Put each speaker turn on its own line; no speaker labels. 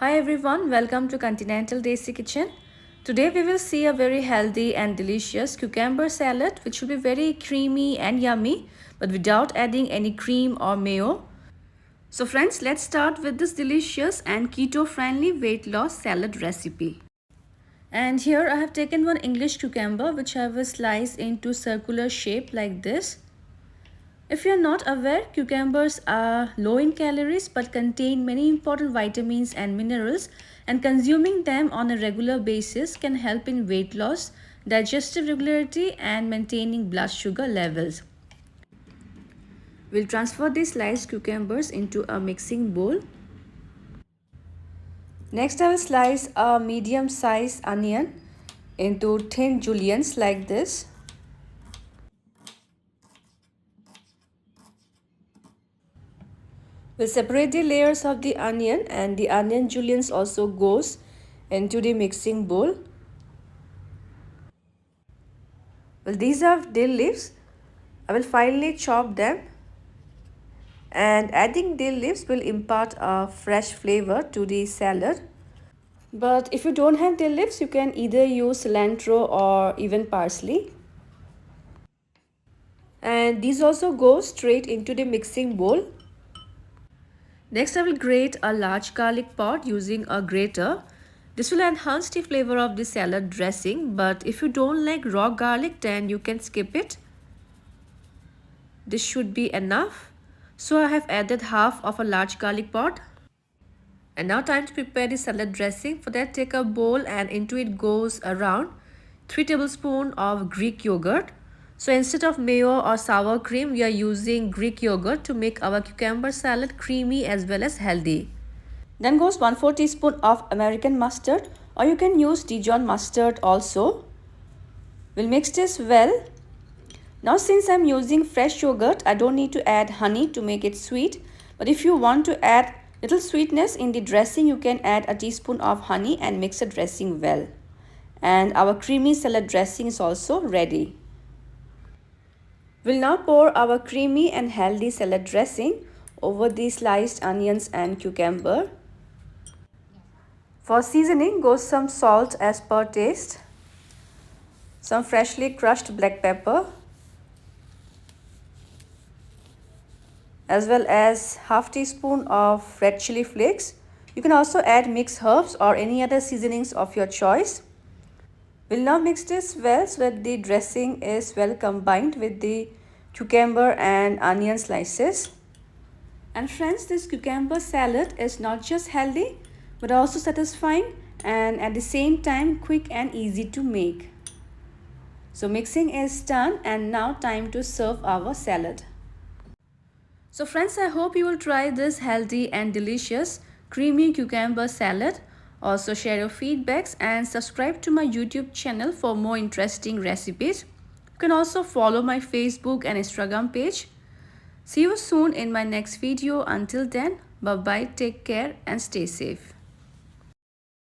Hi everyone, welcome to Continental Desi Kitchen. Today we will see a very healthy and delicious cucumber salad which will be very creamy and yummy but without adding any cream or mayo. So friends, let's start with this delicious and keto-friendly weight loss salad recipe. And here I have taken one English cucumber which I will slice into circular shape like this. If you are not aware, cucumbers are low in calories but contain many important vitamins and minerals, and consuming them on a regular basis can help in weight loss, digestive regularity and maintaining blood sugar levels. We'll transfer these sliced cucumbers into a mixing bowl. Next I will slice a medium-sized onion into thin juliennes like this. We'll separate the layers of the onion, and the onion juliennes also goes into the mixing bowl. Well, these are dill leaves. I will finely chop them, and adding dill leaves will impart a fresh flavor to the salad. But if you don't have dill leaves, you can either use cilantro or even parsley. And these also go straight into the mixing bowl. Next, I will grate a large garlic pot using a grater. This will enhance the flavor of the salad dressing, but if you don't like raw garlic, then you can skip it. This should be enough. So I have added half of a large garlic pot. And now time to prepare the salad dressing. For that, take a bowl and into it goes around 3 tablespoons of Greek yogurt. So instead of mayo or sour cream, we are using Greek yogurt to make our cucumber salad creamy as well as healthy. Then goes 1/4 teaspoon of American mustard, or you can use Dijon mustard also. We'll mix this well. Now since I'm using fresh yogurt, I don't need to add honey to make it sweet. But if you want to add little sweetness in the dressing, you can add a teaspoon of honey and mix the dressing well. And our creamy salad dressing is also ready. We'll now pour our creamy and healthy salad dressing over the sliced onions and cucumber. For seasoning goes some salt as per taste, some freshly crushed black pepper, as well as half teaspoon of red chili flakes. You can also add mixed herbs or any other seasonings of your choice. We'll now mix this well so that the dressing is well combined with the cucumber and onion slices. And friends, this cucumber salad is not just healthy but also satisfying and at the same time quick and easy to make. So mixing is done and now time to serve our salad. So friends, I hope you will try this healthy and delicious creamy cucumber salad. Also share your feedbacks and subscribe to my YouTube channel for more interesting recipes. You can also follow my Facebook and Instagram page. See you soon in my next video. Until then, bye bye, take care and stay safe.